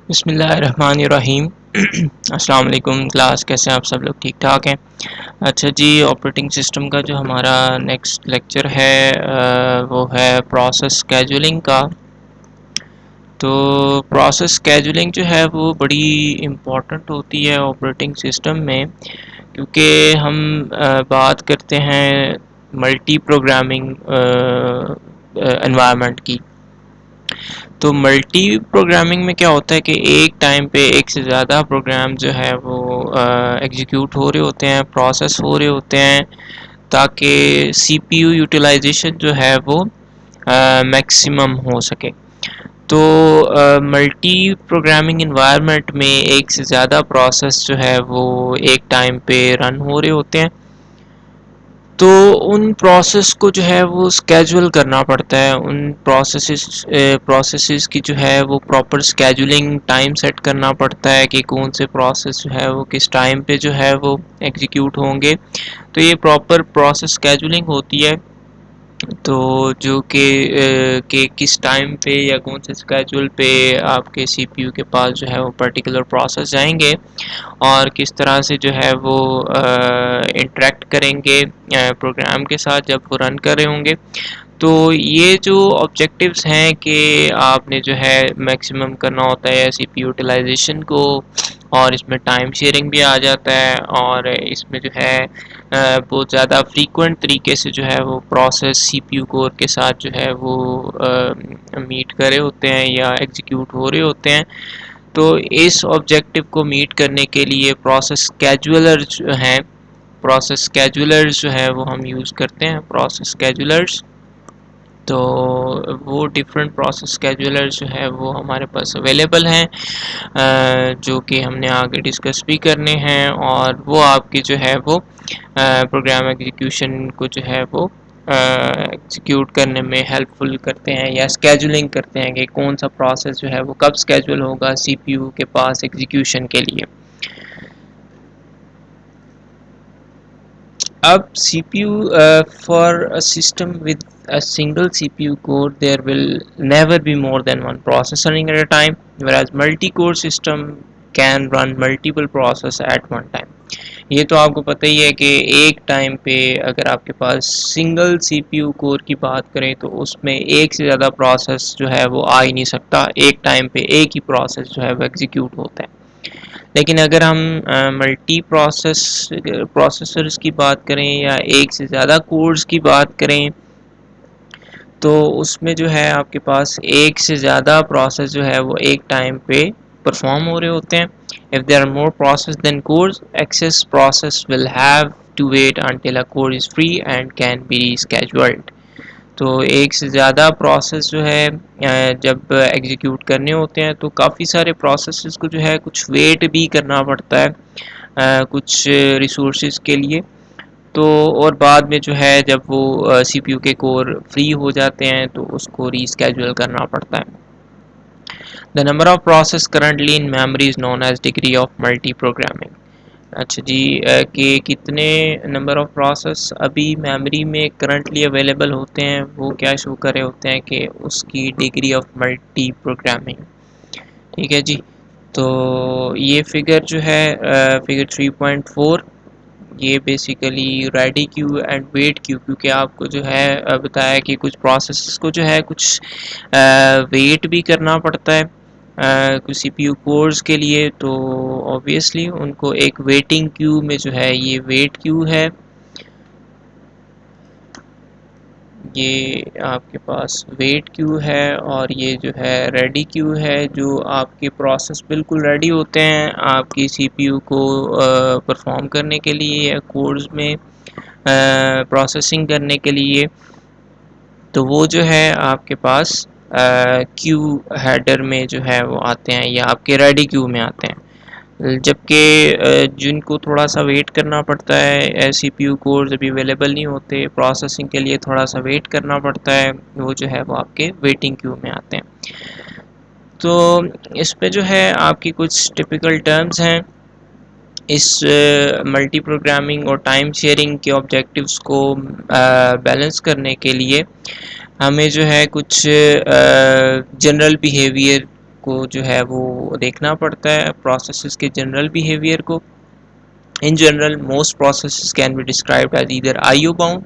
बिस्मिल्लाहिर्रहमानिर्रहीम। अस्सलाम वालेकुम क्लास, कैसे हैं आप सब लोग? ठीक ठाक हैं? अच्छा जी, ऑपरेटिंग सिस्टम का जो हमारा नेक्स्ट लेक्चर है वो है प्रोसेस स्केजुलिंग का। तो प्रोसेस स्केजुलिंग जो है वो बड़ी इम्पोर्टेंट होती है ऑपरेटिंग सिस्टम में, क्योंकि हम बात करते हैं मल्टी प्रोग्रामिंग एनवायरनमेंट की। तो मल्टी प्रोग्रामिंग में क्या होता है कि एक टाइम पे एक से ज़्यादा प्रोग्राम जो है वो एग्जीक्यूट हो रहे होते हैं, प्रोसेस हो रहे होते हैं, ताकि सीपीयू यूटिलाइजेशन जो है वो मैक्सिमम हो सके। तो मल्टी प्रोग्रामिंग इन्वायरमेंट में एक से ज़्यादा प्रोसेस जो है वो एक टाइम पे रन हो रहे होते हैं। तो उन प्रोसेस को जो है वो स्केजुअल करना पड़ता है। उन प्रोसेसेस की जो है वो प्रॉपर स्केजुलिंग टाइम सेट करना पड़ता है कि कौन से प्रोसेस जो है वो किस टाइम पे जो है वो एग्जीक्यूट होंगे। तो ये प्रॉपर प्रोसेस स्केजुलिंग होती है। तो जो कि किस टाइम पे या कौन से स्केजुअल पे आपके सीपीयू के पास जो है वो पर्टिकुलर प्रोसेस जाएंगे और किस तरह से जो है वो इंटरेक्ट करेंगे प्रोग्राम के साथ जब वो रन कर रहे होंगे। तो ये जो ऑब्जेक्टिव्स हैं कि आपने जो है मैक्सिमम करना होता है सीपीयू यूटिलाइजेशन को, और इसमें टाइम शेयरिंग भी आ जाता है, और इसमें जो है बहुत ज़्यादा फ्रीक्वेंट तरीके से जो है वो प्रोसेस सीपीयू कोर के साथ जो है वो मीट कर रहे होते हैं या एग्जीक्यूट हो रहे होते हैं। तो इस ऑब्जेक्टिव को मीट करने के लिए प्रोसेस स्केजुलर्स जो है वो हम यूज़ करते हैं, प्रोसेस स्केजुलर्स। तो वो डिफरेंट प्रोसेस स्केजुलर्स जो है वो हमारे पास अवेलेबल हैं, जो कि हमने आगे डिस्कस भी करने हैं, और वो आपकी जो है वो प्रोग्राम एग्जीक्यूशन को जो है वो एग्जीक्यूट करने में हेल्पफुल करते हैं या स्केजुलिंग करते हैं कि कौन सा प्रोसेस जो है वो कब स्केजुअल होगा सीपीयू के पास एग्जीक्यूशन के लिए। अब CPU, for a system with a single CPU core, there will never be more than one process running at a time, whereas multi-core system can run multiple process at one time. ये तो आपको पता ही है कि एक time पे अगर आपके पास सिंगल सीपीयू कोर की बात करें तो उसमें एक से ज़्यादा प्रोसेस जो है वो आ ही नहीं सकता। एक टाइम पे एक ही प्रोसेस जो है वो एग्जीक्यूट होता है। लेकिन अगर हम मल्टी प्रोसेसर्स की बात करें या एक से ज़्यादा कोर्स की बात करें, तो उसमें जो है आपके पास एक से ज़्यादा प्रोसेस जो है वो एक टाइम पे परफॉर्म हो रहे होते हैं। If there are more process then cores, excess process will have to wait until a core is free and can be rescheduled। तो एक से ज़्यादा प्रोसेस जो है जब एग्जीक्यूट करने होते हैं तो काफ़ी सारे प्रोसेसेस को जो है कुछ वेट भी करना पड़ता है कुछ रिसोर्सेज के लिए। तो और बाद में जो है जब वो सीपीयू के कोर फ्री हो जाते हैं तो उसको रीस्केड्यूल करना पड़ता है। The number of process currently in memory is known as degree of multiprogramming. अच्छा जी, कि कितने नंबर ऑफ प्रोसेस अभी मेमोरी में करंटली अवेलेबल होते हैं वो क्या शो कर रहे होते हैं कि उसकी डिग्री ऑफ मल्टी प्रोग्रामिंग। ठीक है जी। तो ये फिगर जो है फिगर 3.4, ये basically ready queue and wait queue, क्योंकि आपको जो है बताया कि कुछ प्रोसेस को जो है कुछ वेट भी करना पड़ता है कुछ सीपीयू कोर्स के लिए। तो ऑब्वियसली उनको एक वेटिंग क्यू में जो है ये वेट क्यू है, ये आपके पास वेट क्यू है, और ये जो है रेडी क्यू है। जो आपके प्रोसेस बिल्कुल रेडी होते हैं आपकी सीपीयू को परफॉर्म करने के लिए या कोर्स में प्रोसेसिंग करने के लिए, तो वो जो है आपके पास क्यू हेडर में जो है वो आते हैं या आपके रेडी क्यू में आते हैं। जबकि जिनको थोड़ा सा वेट करना पड़ता है, सीपीयू कोर्स अभी अवेलेबल नहीं होते, प्रोसेसिंग के लिए थोड़ा सा वेट करना पड़ता है, वो जो है वो आपके वेटिंग क्यू में आते हैं। तो इस पे जो है आपकी कुछ टिपिकल टर्म्स हैं इस मल्टी प्रोग्रामिंग और टाइम शेयरिंग के ऑब्जेक्टिव्स को बैलेंस करने के लिए। हमें जो है कुछ जनरल बिहेवियर आपको जो है वो देखना पड़ता है प्रोसेसेस के जनरल बिहेवियर को। In general most processes can be described as either IO bound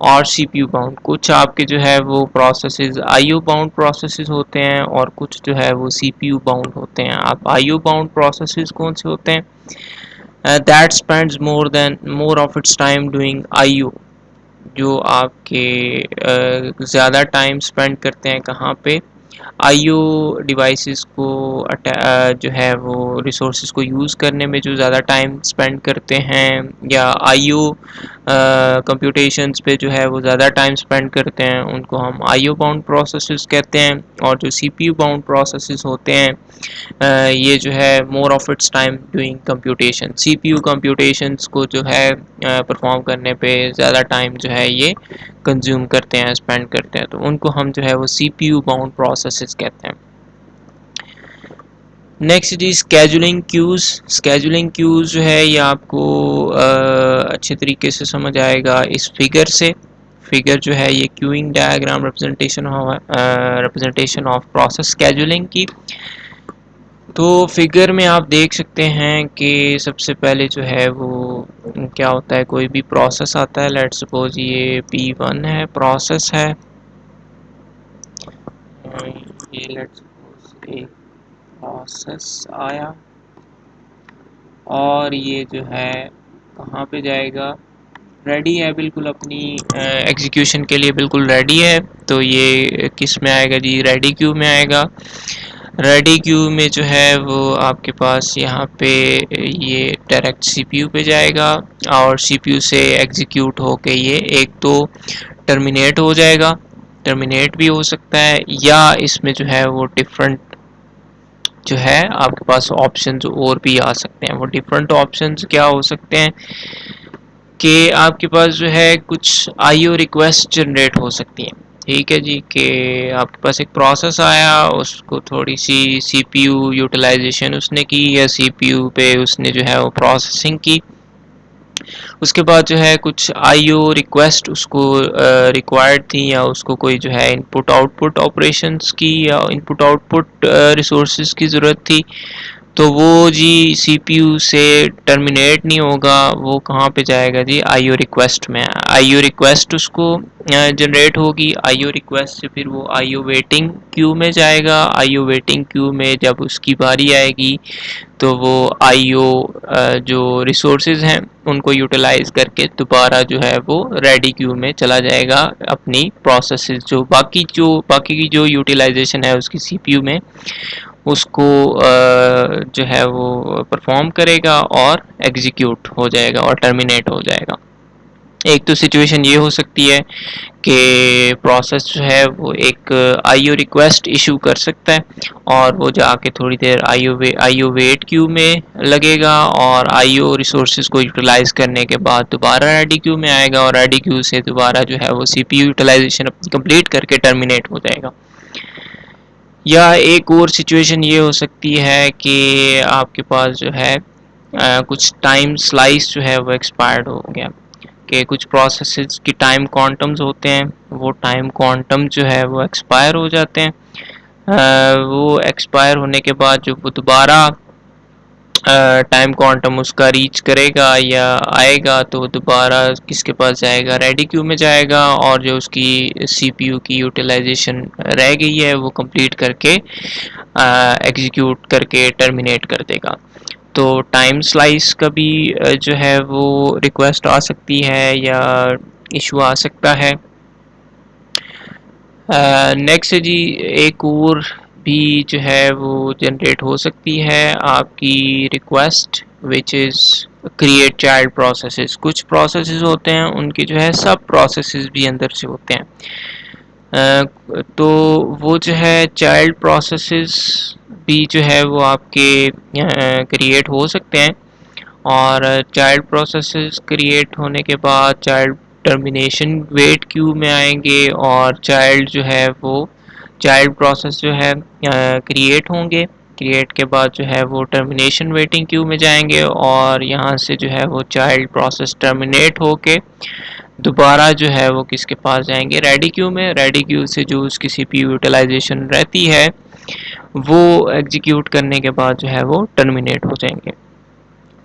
और सीपीयू बाउंड। कुछ आपके जो है वो प्रोसेसेस आईओ बाउंड प्रोसेसेस होते हैं और कुछ जो है वो सीपीयू बाउंड होते हैं। आप आईओ बाउंड प्रोसेसेस कौन से होते हैं? That spends more of its time doing IO, जो आपके ज़्यादा टाइम स्पेंड करते हैं कहाँ पे? आईओ डिवाइसेस को जो है वो रिसोर्सेज को यूज़ करने में जो ज़्यादा टाइम स्पेंड करते हैं, या आईओ कंप्यूटेशंस पे जो है वो ज़्यादा टाइम स्पेंड करते हैं, उनको हम आईओ बाउंड प्रोसेसेस कहते हैं। और जो सीपीयू बाउंड प्रोसेसेस होते हैं ये जो है more of its time doing computation, CPU computations को जो है परफॉर्म करने पे ज़्यादा टाइम जो है ये कंज्यूम करते हैं, स्पेंड करते हैं, तो उनको हम जो है वो सीपीयू बाउंड प्रोसेसेस कहते हैं। नेक्स्ट जी स्केजुलिंग क्यूज। स्केजुलिंग क्यूज जो है ये आपको अच्छे तरीके से समझ आएगा इस फिगर से। फिगर जो है ये queuing diagram representation of process scheduling की। तो फिगर में आप देख सकते हैं कि सबसे पहले जो है वो क्या होता है, कोई भी प्रोसेस आता है, लेट्स सपोज ये P1 है, प्रोसेस है, ये लेट्स सपोज एक प्रोसेस आया और ये जो है कहाँ पे जाएगा, रेडी है बिल्कुल अपनी एग्जीक्यूशन के लिए, बिल्कुल रेडी है। तो ये किस में आएगा जी? रेडी क्यू में आएगा। रेडी क्यू में जो है वो आपके पास यहाँ पे ये डायरेक्ट सीपीयू पे जाएगा और सीपीयू से एग्जीक्यूट होके ये एक तो टर्मिनेट हो जाएगा, टर्मिनेट भी हो सकता है, या इसमें जो है वो डिफरेंट जो है आपके पास ऑप्शंस और भी आ सकते हैं। वो डिफरेंट ऑप्शंस क्या हो सकते हैं कि आपके पास जो है कुछ आईओ रिक्वेस्ट जनरेट हो सकती हैं। ठीक है जी, कि आपके पास एक प्रोसेस आया, उसको थोड़ी सी सीपीयू यूटिलाइजेशन उसने की, या सीपीयू पे उसने जो है वो प्रोसेसिंग की, उसके बाद जो है कुछ आईओ रिक्वेस्ट उसको रिक्वायर्ड थी, या उसको कोई जो है इनपुट आउटपुट ऑपरेशंस की या इनपुट आउटपुट रिसोर्सेज की ज़रूरत थी। तो वो जी सीपीयू से टर्मिनेट नहीं होगा, वो कहाँ पे जाएगा जी? आईओ रिक्वेस्ट में। आईओ रिक्वेस्ट उसको जनरेट होगी, आईओ रिक्वेस्ट से फिर वो आईओ वेटिंग क्यू में जाएगा। आईओ वेटिंग क्यू में जब उसकी बारी आएगी तो वो आईओ जो रिसोर्सेज हैं उनको यूटिलाइज करके दोबारा जो है वो रेडी क्यू में चला जाएगा, अपनी प्रोसेसेस जो बाकी की जो यूटिलाइजेशन है उसकी सीपीयू में, उसको जो है वो परफॉर्म करेगा और एग्जीक्यूट हो जाएगा और टर्मिनेट हो जाएगा। एक तो सिचुएशन ये हो सकती है कि प्रोसेस जो है वो एक आईओ रिक्वेस्ट इशू कर सकता है और वो जाके थोड़ी देर आईओ वेट क्यू में लगेगा और आईओ रिसोर्सेज को यूटिलाइज करने के बाद दोबारा रेडी क्यू में आएगा और रेडी क्यू से दोबारा जो है वो सीपीयू यूटिलाइजेशन अपनी कंप्लीट करके टर्मिनेट हो जाएगा। या एक और सिचुएशन ये हो सकती है कि आपके पास जो है कुछ टाइम स्लाइस जो है वो एक्सपायर्ड हो गया, कि कुछ प्रोसेसेस की टाइम क्वांटम्स होते हैं, वो टाइम क्वांटम जो है वो एक्सपायर हो जाते हैं। वो एक्सपायर होने के बाद जो वो दोबारा टाइम क्वांटम उसका रीच करेगा या आएगा तो दोबारा किसके पास जाएगा? रेडी क्यू में जाएगा और जो उसकी सीपीयू की यूटिलाइजेशन रह गई है वो कंप्लीट करके एग्जीक्यूट करके टर्मिनेट कर देगा। तो टाइम स्लाइस का भी जो है वो रिक्वेस्ट आ सकती है या इशू आ सकता है। नेक्स्ट जी एक और भी जो है वो जनरेट हो सकती है आपकी request, which is create child processes. कुछ प्रोसेसेस होते हैं उनके जो है सब प्रोसेसेस भी अंदर से होते हैं, तो वो जो है चाइल्ड प्रोसेसेस भी जो है वो आपके क्रिएट हो सकते हैं और चाइल्ड प्रोसेसेस क्रिएट होने के बाद चाइल्ड टर्मिनेशन वेट क्यू में आएंगे और चाइल्ड जो है वो चाइल्ड प्रोसेस जो है क्रिएट होंगे, क्रिएट के बाद जो है वो टर्मिनेशन वेटिंग क्यू में जाएंगे और यहाँ से जो है वो चाइल्ड प्रोसेस टर्मिनेट होके दोबारा जो है वो किसके पास जाएंगे? रेडी क्यू में। रेडी क्यू से जो उसकी सीपीयू यूटिलाइजेशन रहती है वो एग्जीक्यूट करने के बाद जो है वो टर्मिनेट हो जाएंगे।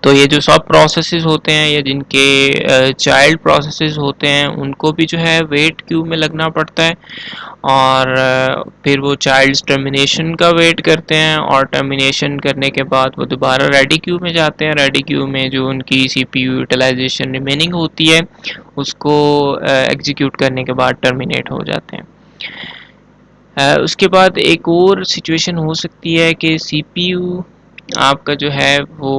तो ये जो सब प्रोसेसेस होते हैं या जिनके चाइल्ड प्रोसेसेस होते हैं उनको भी जो है वेट क्यू में लगना पड़ता है, और फिर वो चाइल्ड्स टर्मिनेशन का वेट करते हैं, और टर्मिनेशन करने के बाद वो दोबारा रेडी क्यू में जाते हैं। रेडी क्यू में जो उनकी सीपीयू यूटिलाइजेशन रिमेनिंग होती है उसको एग्जीक्यूट करने के बाद टर्मिनेट हो जाते हैं। उसके बाद एक और सिचुएशन हो सकती है कि सीपीयू आपका जो है वो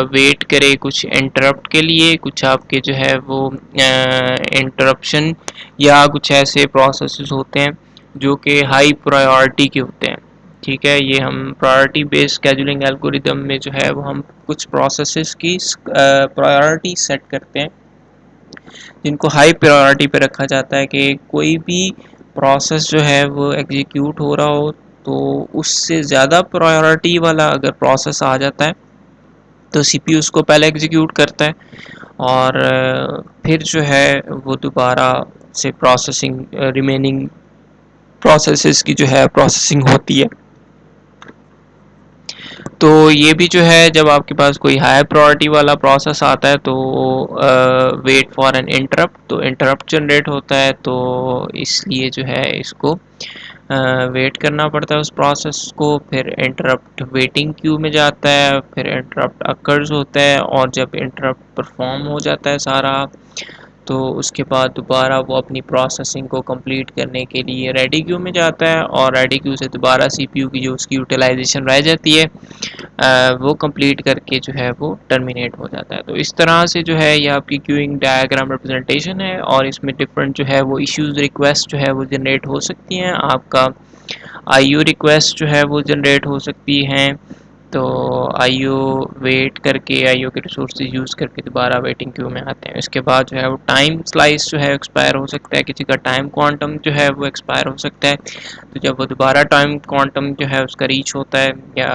वेट करे कुछ इंटरप्ट के लिए, कुछ आपके जो है वो इंटरप्शन या कुछ ऐसे प्रोसेसेस होते हैं जो कि हाई प्रायोरिटी के होते हैं। ठीक है, ये हम प्रायोरिटी बेस्ड स्केजुलिंग एल्गोरिदम में जो है वो हम कुछ प्रोसेसेस की प्रायोरिटी सेट करते हैं जिनको हाई प्रायोरिटी पे रखा जाता है कि कोई भी प्रोसेस जो है वो एग्जीक्यूट हो रहा हो तो उससे ज़्यादा प्रायोरिटी वाला अगर प्रोसेस आ जाता है तो सीपीयू उसको पहले एग्जीक्यूट करता है, और फिर जो है वो दोबारा से प्रोसेसिंग रिमेनिंग प्रोसेसेस की जो है प्रोसेसिंग होती है। तो ये भी जो है जब आपके पास कोई हाई प्रायोरिटी वाला प्रोसेस आता है तो वेट फॉर एन इंटरप्ट, तो इंटरप्ट जनरेट होता है, तो इसलिए जो है इसको वेट करना पड़ता है उस प्रोसेस को। फिर इंटरप्ट वेटिंग क्यू में जाता है, फिर इंटरप्ट अकर्स होता है, और जब इंटरप्ट परफॉर्म हो जाता है सारा तो उसके बाद दोबारा वो अपनी प्रोसेसिंग को कंप्लीट करने के लिए रेडी क्यू में जाता है, और रेडी क्यू से दोबारा सीपीयू की जो उसकी यूटिलाइजेशन रह जाती है वो कंप्लीट करके जो है वो टर्मिनेट हो जाता है। तो इस तरह से जो है ये आपकी क्यूइंग डायग्राम रिप्रेजेंटेशन है, और इसमें डिफरेंट जो है वो इश्यूज रिक्वेस्ट जो है वो जनरेट हो सकती हैं। आपका आईओ रिक्वेस्ट जो है वो जनरेट हो सकती हैं, तो आईओ वेट करके आईओ के रिसोर्सेज यूज़ करके दोबारा वेटिंग क्यू में आते हैं। इसके बाद जो है वो टाइम स्लाइस जो है एक्सपायर हो सकता है, किसी का टाइम क्वांटम जो है वो एक्सपायर हो सकता है। तो जब वो दोबारा टाइम क्वांटम जो है उसका रीच होता है या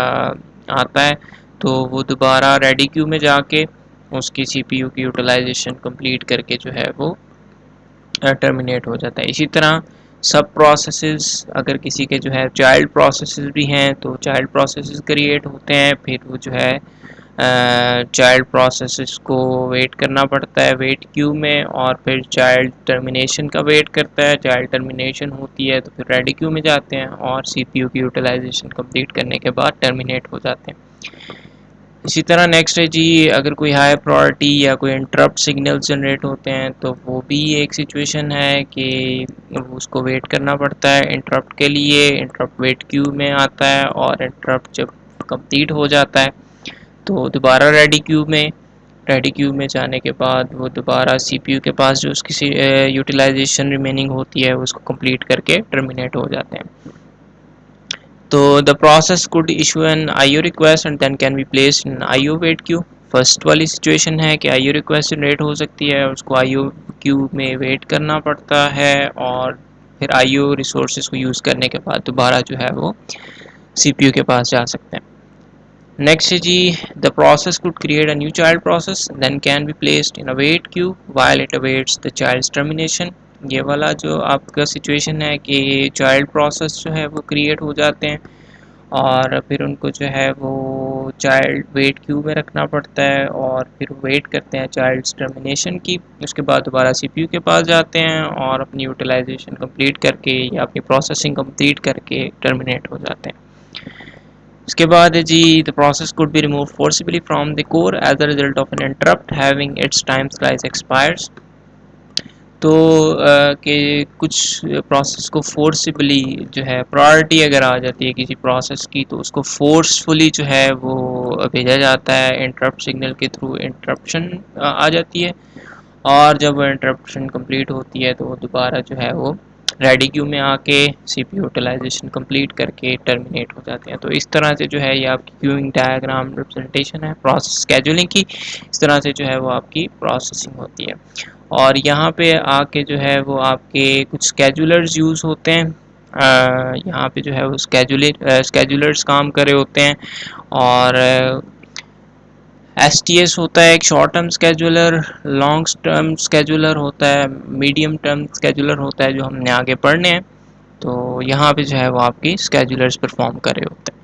आता है तो वो दोबारा रेडी क्यू में जाके उसकी सीपीयू की यूटिलाइजेशन कंप्लीट करके जो है वो टर्मिनेट हो जाता है। इसी तरह सब प्रोसेसेस अगर किसी के जो है चाइल्ड प्रोसेसेस भी हैं तो चाइल्ड प्रोसेसेस क्रिएट होते हैं, फिर वो जो है चाइल्ड प्रोसेसेस को वेट करना पड़ता है वेट क्यू में, और फिर चाइल्ड टर्मिनेशन का वेट करता है। चाइल्ड टर्मिनेशन होती है तो फिर रेडी क्यू में जाते हैं और सीपीयू की यूटिलाइजेशन कंप्लीट करने के बाद टर्मिनेट हो जाते हैं। इसी तरह नेक्स्ट है जी, अगर कोई हाई प्रायोरिटी या कोई इंटरप्ट सिग्नल जनरेट होते हैं तो वो भी एक सिचुएशन है कि उसको वेट करना पड़ता है इंटरप्ट के लिए। इंटरप्ट वेट क्यू में आता है, और इंटरप्ट जब कंप्लीट हो जाता है तो दोबारा रेडी क्यू में जाने के बाद वो दोबारा सीपीयू के पास जो उसकी यूटिलाइजेशन रिमेनिंग होती है उसको कंप्लीट करके टर्मिनेट हो जाते हैं। तो the process could issue an IO request and then can be placed in IO wait queue। First वाली सिचुएशन है कि IO रिक्वेस्ट जनरेट हो सकती है, उसको IO क्यू में वेट करना पड़ता है, और फिर IO रिसोर्सेज को यूज़ करने के बाद दोबारा जो है वो CPU के पास जा सकते हैं। नेक्स्ट है जी, the process could create a new child process then can be placed in a wait queue while it awaits the child's termination. ये वाला जो आपका सिचुएशन है कि चाइल्ड प्रोसेस जो है वो क्रिएट हो जाते हैं, और फिर उनको जो है वो चाइल्ड वेट क्यू में रखना पड़ता है, और फिर वेट करते हैं चाइल्ड्स टर्मिनेशन की। उसके बाद दोबारा सीपीयू के पास जाते हैं और अपनी यूटिलाइजेशन कंप्लीट करके या अपनी प्रोसेसिंग कंप्लीट करके टर्मिनेट हो जाते हैं। इसके बाद है जी, the process could be remove forcibly from the core as a result of an interrupt having its time slice expires. तो कि कुछ प्रोसेस को फोर्सिबली जो है प्रायोरिटी अगर आ जाती है किसी प्रोसेस की तो उसको फोर्सफुली जो है वो भेजा जाता है इंटरप्ट सिग्नल के थ्रू। इंटरप्शन आ जाती है, और जब इंटरप्शन कंप्लीट होती है तो वो दोबारा जो है वो रेडी क्यू में आके सीपीयू यूटिलाइजेशन कंप्लीट करके टर्मिनेट हो जाते हैं। तो इस तरह से जो है ये आपकी क्यूइंग डायग्राम रिप्रेजेंटेशन है प्रोसेस स्केजुलिंग की। इस तरह से जो है वो आपकी प्रोसेसिंग होती है, और यहाँ पे आके जो है वो आपके कुछ स्केजुलर्स यूज़ होते हैं। यहाँ पे जो है वो स्केजुलर्स काम कर रहे होते हैं, और एसटीएस होता है एक short term scheduler, long term scheduler होता है, मीडियम टर्म स्केजुलर होता है जो हमने आगे पढ़ने हैं। तो यहाँ पे जो है वो आपकी स्केजुलर्स परफॉर्म कर रहे होते हैं।